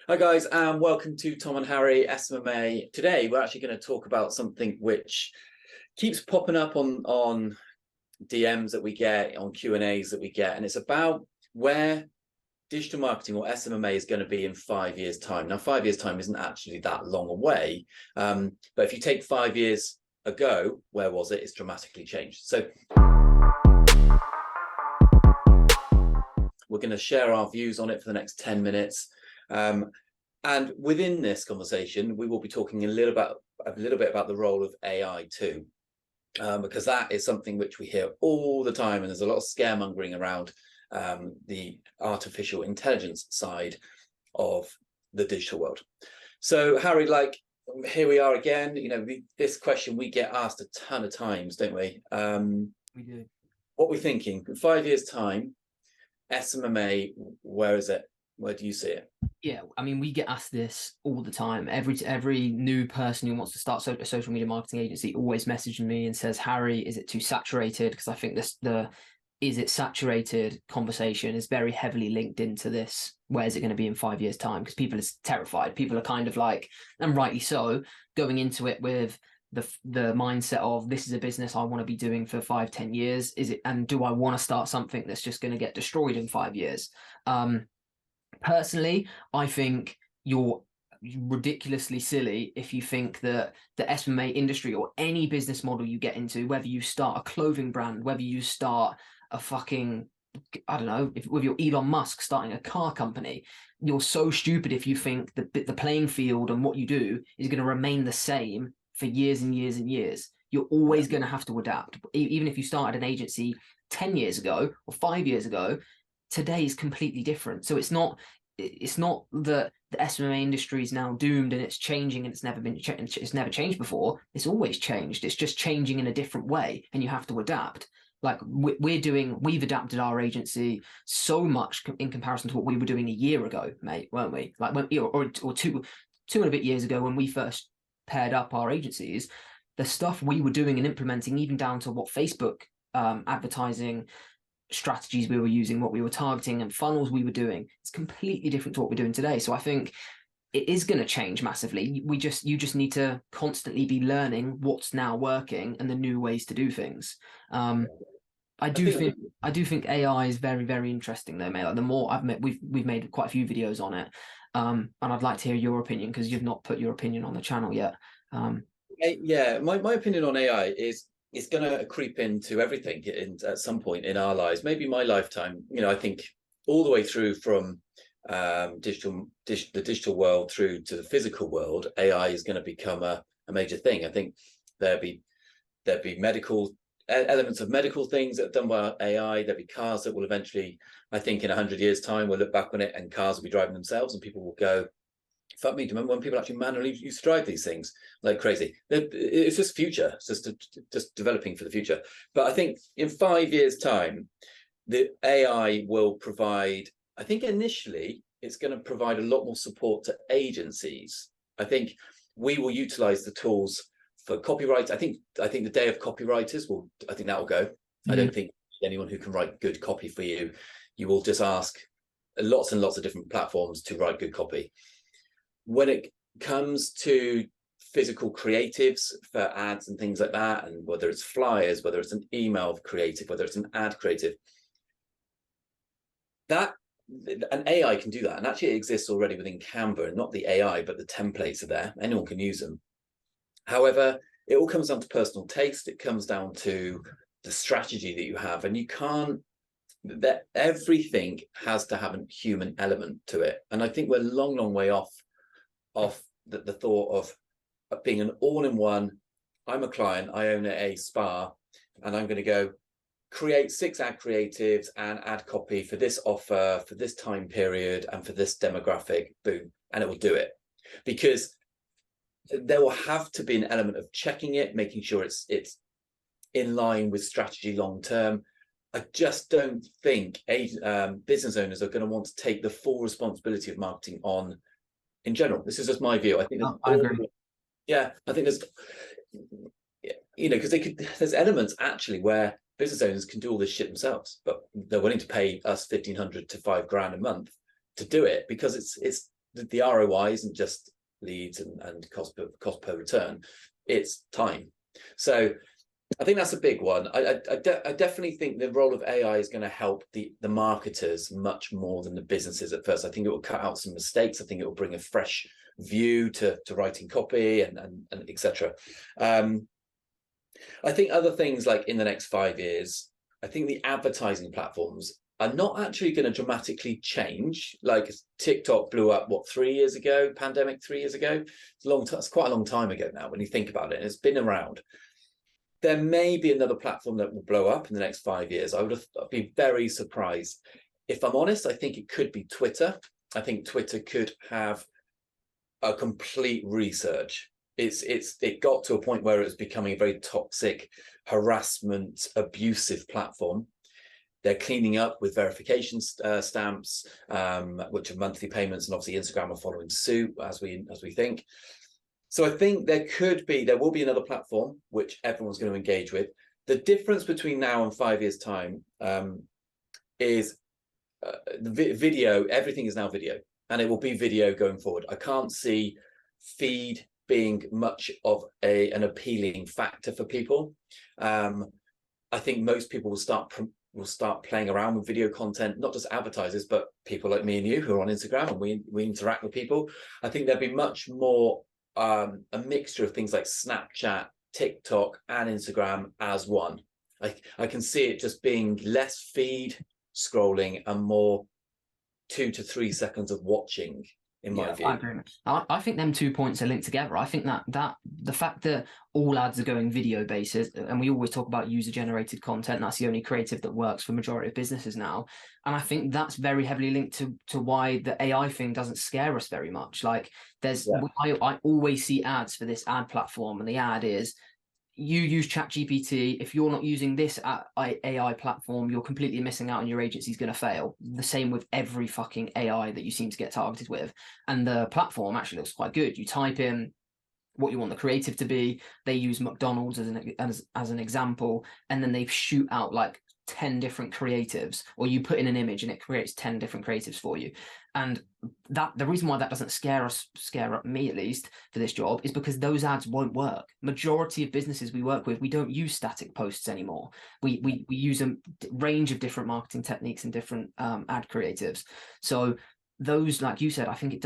Hi guys, and welcome to Tom and Harry SMMA. Today we're actually going to talk about something which keeps popping up on DMs that we get, on Q&As that we get, and it's about where digital marketing or SMMA is going to be in 5 years' time. Now, 5 years' time isn't actually that long away, but if you take 5 years ago, where was it? It's dramatically changed. So we're going to share our views on it for the next 10 minutes. And within this conversation, we will be talking a little bit about the role of AI too, because that is something which we hear all the time, and there's a lot of scaremongering around the artificial intelligence side of the digital world. So, Harry, here we are again. You know, this question we get asked a ton of times, don't we? We do. What we're thinking in 5 years' time, SMMA, where is it? Where do you see it? Yeah, I mean, we get asked this all the time. Every new person who wants to start a social media marketing agency always messages me and says, Harry, is it too saturated? Because I think the is it saturated conversation is very heavily linked into this. Where is it going to be in 5 years' time? Because people are terrified. People are kind of like, and rightly so, going into it with the mindset of, this is a business I want to be doing for 5-10 years. Is it, and do I want to start something that's just going to get destroyed in 5 years? Personally, I think you're ridiculously silly if you think that the SMMA industry or any business model you get into, whether you start a clothing brand, whether you start a fucking, I don't know, with your Elon Musk starting a car company, you're so stupid if you think that the playing field and what you do is going to remain the same for years and years and years. You're always going to have to adapt. Even if you started an agency 10 years ago or 5 years ago, today is completely different. So it's not that the SMMA industry is now doomed and it's changing and it's never changed before. It's always changed. It's just changing in a different way, and you have to adapt. Like we've adapted our agency so much in comparison to what we were doing a year ago, mate, weren't we? Like or two and a bit years ago when we first paired up our agencies, the stuff we were doing and implementing, even down to what Facebook advertising strategies we were using, what we were targeting, and funnels we were doing, it's completely different to what we're doing today. So I think it is going to change massively. You just need to constantly be learning what's now working and the new ways to do things. I do think AI is very, very interesting though, mate. Like, the more we've made quite a few videos on it, and I'd like to hear your opinion, because you've not put your opinion on the channel yet. Yeah, my opinion on AI is it's going to creep into everything at some point in our lives, maybe my lifetime. You know, I think all the way through from the digital world through to the physical world, AI is going to become a major thing. I think there'd be medical elements of medical things that are done by AI. There'll be cars that will eventually, I think in 100 years' time, we'll look back on it and cars will be driving themselves, and people will go, fuck me, do you remember when people actually manually used to drive these things like crazy? It's just future. It's just developing for the future. But I think in 5 years' time, the AI will provide, I think initially, it's going to provide a lot more support to agencies. I think we will utilize the tools for copyright. I think the day of copywriters I think that will go. Mm-hmm. I don't think anyone who can write good copy for you. You will just ask lots and lots of different platforms to write good copy. When it comes to physical creatives for ads and things like that, and whether it's flyers, whether it's an email creative, whether it's an ad creative, that an AI can do that. And actually it exists already within Canva, and not the AI, but the templates are there. Anyone can use them. However, it all comes down to personal taste. It comes down to the strategy that you have, and you can't, that everything has to have a human element to it. And I think we're a long way off the thought of being an all-in-one. I'm a client, I own a spa, and I'm going to go create 6 ad creatives and ad copy for this offer, for this time period, and for this demographic, boom, and it will do it. Because there will have to be an element of checking it, making sure it's in line with strategy long term. I just don't think business owners are going to want to take the full responsibility of marketing on in general. This is just my view. I think I agree. Yeah, I think there's, you know, because there's elements actually where business owners can do all this shit themselves, but they're willing to pay us $1,500 to $5,000 a month to do it, because it's the ROI isn't just leads and cost per return, it's time. So I think that's a big one. I definitely think the role of AI is going to help the marketers much more than the businesses at first. I think it will cut out some mistakes. I think it will bring a fresh view to writing copy and etc. I think other things, like in the next 5 years, I think the advertising platforms are not actually going to dramatically change. Like TikTok blew up, what, 3 years ago? Pandemic 3 years ago? It's a long time. It's quite a long time ago now when you think about it. And it's been around. There may be another platform that will blow up in the next 5 years. I'd be very surprised. If I'm honest, I think it could be Twitter. I think Twitter could have a complete resurge. It got to a point where it was becoming a very toxic, harassment, abusive platform. They're cleaning up with verification stamps, which are monthly payments, and obviously Instagram are following suit as we think. So I think there will be another platform which everyone's going to engage with. The difference between now and 5 years' time is the video. Everything is now video, and it will be video going forward. I can't see feed being much of an appealing factor for people. I think most people will start playing around with video content, not just advertisers, but people like me and you who are on Instagram, and we interact with people. I think there'll be much more a mixture of things like Snapchat, TikTok, and Instagram as one. I can see it just being less feed scrolling and more 2 to 3 seconds of watching, in my view. I agree. I think them 2 points are linked together. I think that the fact that all ads are going video basis, and we always talk about user generated content, that's the only creative that works for majority of businesses now. And I think that's very heavily linked to why the AI thing doesn't scare us very much. Like I always see ads for this ad platform, and the ad is, you use ChatGPT. If you're not using this AI platform, you're completely missing out, and your agency's going to fail. The same with every fucking AI that you seem to get targeted with. And the platform actually looks quite good. You type in what you want the creative to be. They use McDonald's as an example, and then they shoot out like 10 different creatives, or you put in an image and it creates 10 different creatives for you. And that the reason why that doesn't scare me at least for this job is because those ads won't work. Majority of businesses we work with, we don't use static posts anymore. We use a range of different marketing techniques and different ad creatives. So those, like you said, I think it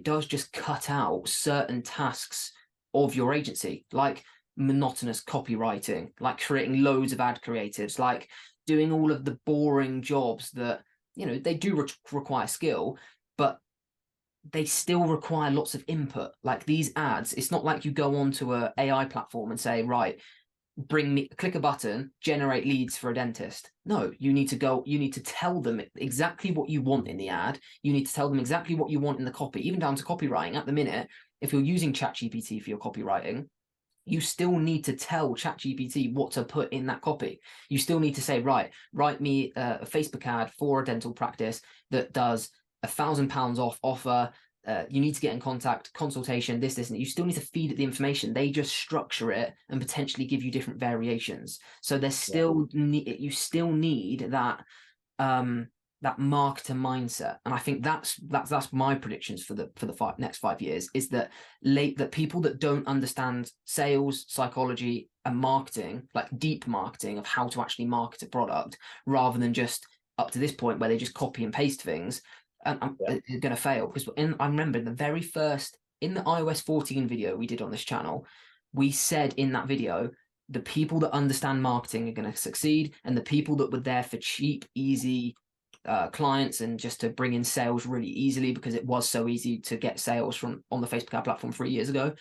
does just cut out certain tasks of your agency, like monotonous copywriting, like creating loads of ad creatives, like doing all of the boring jobs that, you know, they do require skill, but they still require lots of input. Like these ads, it's not like you go onto a AI platform and say, right, click a button, generate leads for a dentist. No, you need to tell them exactly what you want in the ad. You need to tell them exactly what you want in the copy, even down to copywriting. At the minute, if you're using ChatGPT for your copywriting, you still need to tell ChatGPT what to put in that copy. You still need to say, right, write me a Facebook ad for a dental practice that does £1,000 off offer. You need to get in contact, consultation, this, and you still need to feed it the information. They just structure it and potentially give you different variations. So there's still you still need that that marketer mindset. And I think that's my predictions for the next 5 years, is that that people that don't understand sales, psychology, and marketing, like deep marketing of how to actually market a product, rather than just up to this point where they just copy and paste things, and are going to fail. Because I remember in the iOS 14 video we did on this channel, we said in that video, the people that understand marketing are going to succeed, and the people that were there for cheap, easy clients and just to bring in sales really easily, because it was so easy to get sales from on the Facebook ad platform 3 years ago,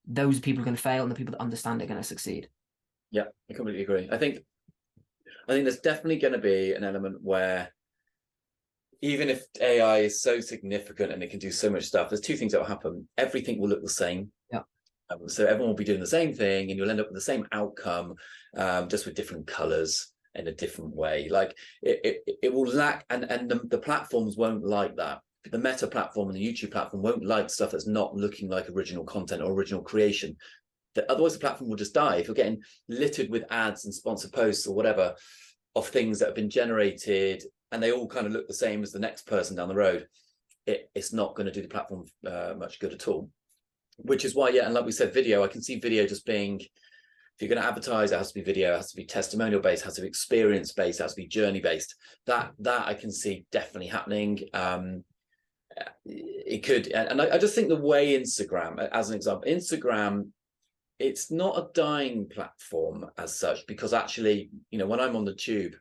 those people are going to fail, and the people that understand are going to succeed. Yeah, I completely agree. I think there's definitely going to be an element where, even if AI is so significant and it can do so much stuff, there's two things that will happen. Everything will look the same. Yeah. So everyone will be doing the same thing, and you'll end up with the same outcome, just with different colors in a different way. Like it will lack, and the platforms won't like that. The Meta platform and the YouTube platform won't like stuff that's not looking like original content or original creation. Otherwise, the platform will just die. If you're getting littered with ads and sponsored posts or whatever of things that have been generated, and they all kind of look the same as the next person down the road, it's not going to do the platform much good at all. Which is why, and like we said, video, I can see video just being, if you're going to advertise, it has to be video, it has to be testimonial based, it has to be experience based, it has to be journey based. That I can see definitely happening. It could, and I just think the way Instagram, as an example, Instagram, it's not a dying platform as such, because actually, when I'm on the tube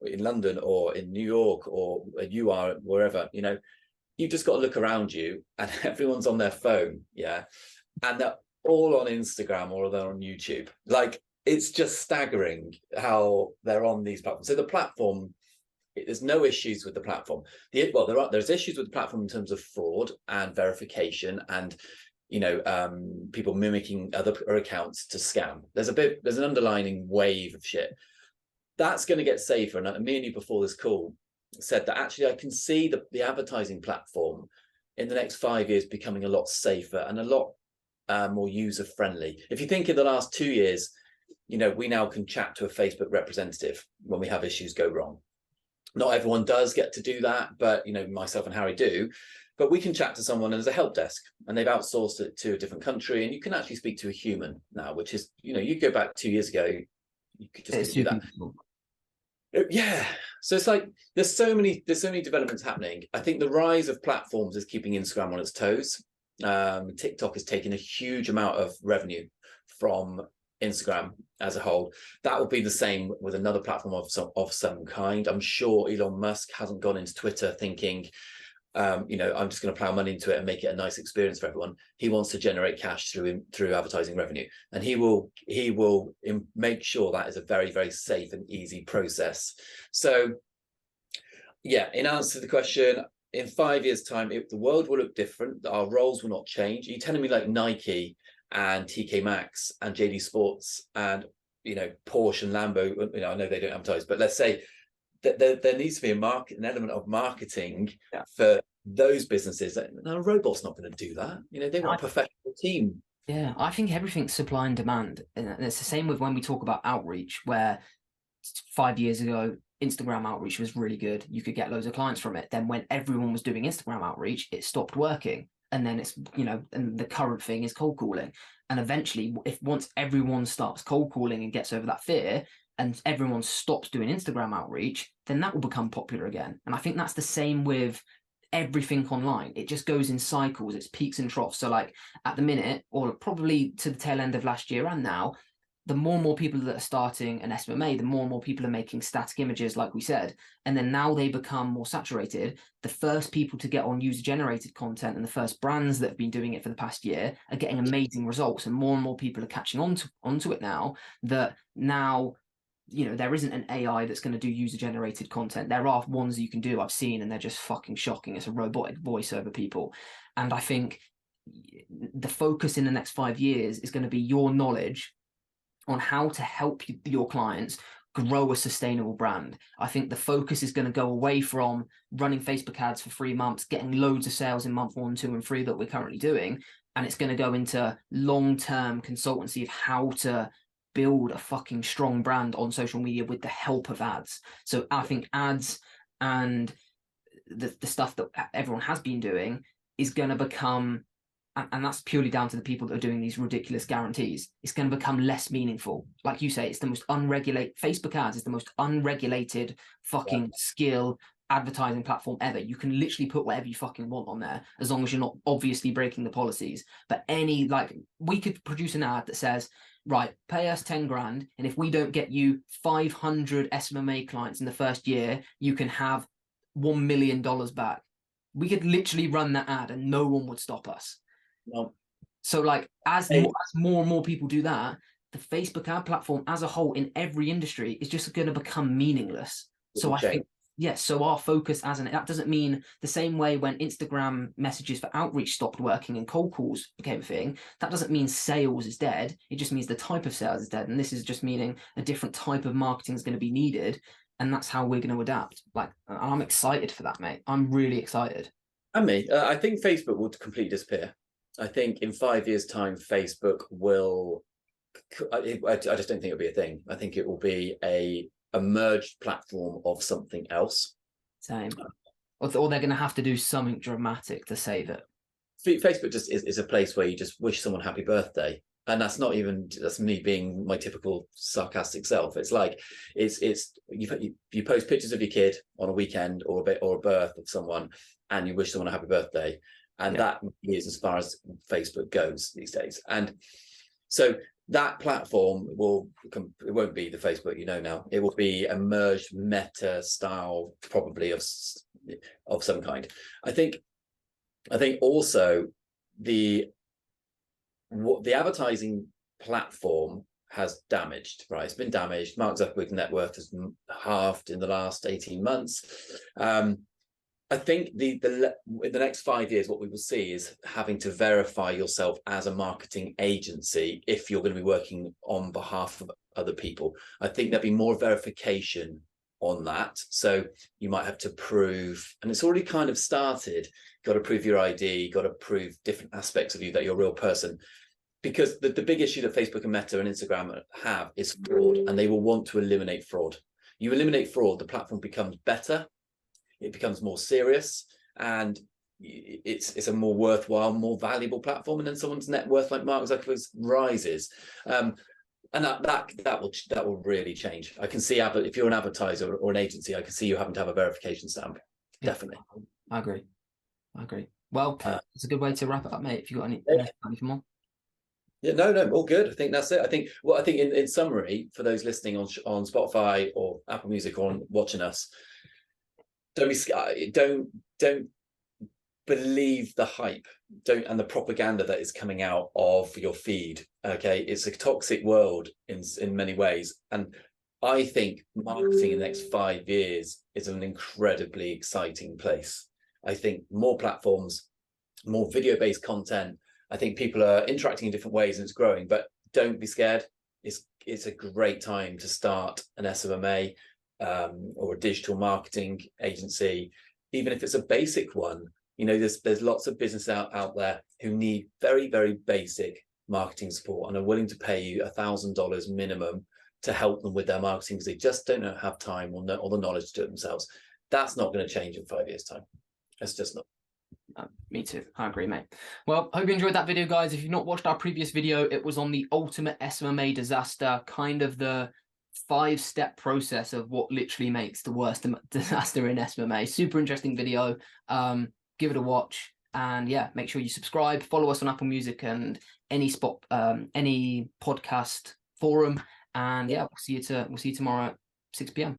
in London or in New York or you are wherever, you've just got to look around you and everyone's on their phone, and they're all on Instagram or they're on YouTube. Like, it's just staggering how they're on these platforms. So the platform, there's no issues with the platform. There's issues with the platform in terms of fraud and verification and people mimicking other accounts to scam. There's an underlying wave of shit that's going to get safer. And me and you before this call said that actually I can see the advertising platform in the next 5 years becoming a lot safer and a lot more user friendly. If you think in the last 2 years, we now can chat to a Facebook representative when we have issues go wrong. Not everyone does get to do that, but myself and Harry do. But we can chat to someone and there's a help desk and they've outsourced it to a different country, and you can actually speak to a human now, which is, you go back 2 years ago, you could just do that. Yeah. So it's like there's so many developments happening. I think the rise of platforms is keeping Instagram on its toes. TikTok has taken a huge amount of revenue from Instagram as a whole. That will be the same with another platform of some kind. I'm sure Elon Musk hasn't gone into Twitter thinking, I'm just going to plow money into it and make it a nice experience for everyone. He wants to generate cash through advertising revenue, and he will make sure that is a very, very safe and easy process. So yeah, in answer to the question, in 5 years time, the world will look different. Our roles will not change. Are you telling me like Nike and TK Maxx and JD Sports and Porsche and Lambo, I know they don't advertise, but let's say there needs to be an element of marketing for those businesses. Now, a robot's not going to do that. They want a professional team. Yeah, I think everything's supply and demand. And it's the same with when we talk about outreach, where 5 years ago, Instagram outreach was really good. You could get loads of clients from it. Then when everyone was doing Instagram outreach, it stopped working. And then it's, and the current thing is cold calling. And eventually, once everyone starts cold calling and gets over that fear, and everyone stops doing Instagram outreach, then that will become popular again. And I think that's the same with everything online. It just goes in cycles. It's peaks and troughs. So like at the minute, or probably to the tail end of last year and now, the more and more people that are starting an SMMA, the more and more people are making static images, like we said. And then now they become more saturated. The first people to get on user-generated content and the first brands that have been doing it for the past year are getting amazing results. And more people are catching onto it now, that now, there isn't an AI that's going to do user-generated content. There are ones that you can do, I've seen, and they're just fucking shocking. It's a robotic voice over people. And I think the focus in the next 5 years is going to be your knowledge on how to help your clients grow a sustainable brand. I think the focus is going to go away from running Facebook ads for 3 months, getting loads of sales in month 1, 2, and 3 that we're currently doing. And it's going to go into long-term consultancy of how to build a fucking strong brand on social media with the help of ads. So I think ads and the stuff that everyone has been doing is going to become, and that's purely down to the people that are doing these ridiculous guarantees, it's going to become less meaningful. Like you say, it's the most unregulated, Facebook ads is the most unregulated fucking skill advertising platform ever. You can literally put whatever you fucking want on there, as long as you're not obviously breaking the policies. But we could produce an ad that says, right, pay us 10 grand, and if we don't get you 500 SMMA clients in the first year, you can have $1 million back. We could literally run that ad and no one would stop us. No. So like as more and more people do that, the Facebook ad platform as a whole in every industry is just going to become meaningless. So I think, yes, so our focus that doesn't mean the same way when Instagram messages for outreach stopped working and cold calls became a thing, that doesn't mean sales is dead. It just means the type of sales is dead. And this is just meaning a different type of marketing is going to be needed. And that's how we're going to adapt. Like, I'm excited for that, mate. I'm really excited. And me, I think Facebook will completely disappear. I think in 5 years' time, Facebook will, I just don't think it'll be a thing. I think it will be a merged platform of something else. Same. or they're going to have to do something dramatic to save it. Facebook just is a place where you just wish someone happy birthday. And that's not even, that's me being my typical sarcastic self. It's like, you post pictures of your kid on a weekend or a birth of someone, and you wish someone a happy birthday. And that is as far as Facebook goes these days. And so that platform it won't be the Facebook you know now. It will be a merged meta style, probably of some kind. I think also the advertising platform has damaged, right? It's been damaged. Mark Zuckerberg's net worth has halved in the last 18 months. I think in the next 5 years, what we will see is having to verify yourself as a marketing agency if you're going to be working on behalf of other people. I think there'll be more verification on that. So you might have to prove, and it's already kind of started, got to prove your ID, got to prove different aspects of you, that you're a real person. Because the big issue that Facebook and Meta and Instagram have is fraud, and they will want to eliminate fraud. You eliminate fraud, the platform becomes better, it becomes more serious, and it's a more worthwhile, more valuable platform, and then someone's net worth, like Mark Zuckerberg's, rises. And that will really change. I can see, if you're an advertiser or an agency, I can see you having to have a verification stamp. Definitely. I agree. Well, it's a good way to wrap it up, mate. If you got anything more. Yeah, no, all good. I think that's it. I think in summary, for those listening on Spotify or Apple Music or watching us, don't be scared. Don't believe the hype. And the propaganda that is coming out of your feed. Okay, it's a toxic world in many ways, and I think marketing in the next 5 years is an incredibly exciting place. I think more platforms, more video-based content. I think people are interacting in different ways, and it's growing. But don't be scared. It's a great time to start an SMMA or a digital marketing agency, even if it's a basic one. You know, there's lots of business out there who need very, very basic marketing support and are willing to pay you $1,000 minimum to help them with their marketing because they just don't have time or the knowledge to do it themselves. That's not going to change in 5 years' time. It's just not. Me too. I agree, mate. Well, hope you enjoyed that video, guys. If you've not watched our previous video, it was on the ultimate SMMA disaster, kind of the 5-step process of what literally makes the worst disaster in SMMA. Super interesting video. Give it a watch, and yeah, make sure you subscribe, follow us on Apple Music and any podcast forum, and yeah, we'll see you tomorrow at 6 p.m.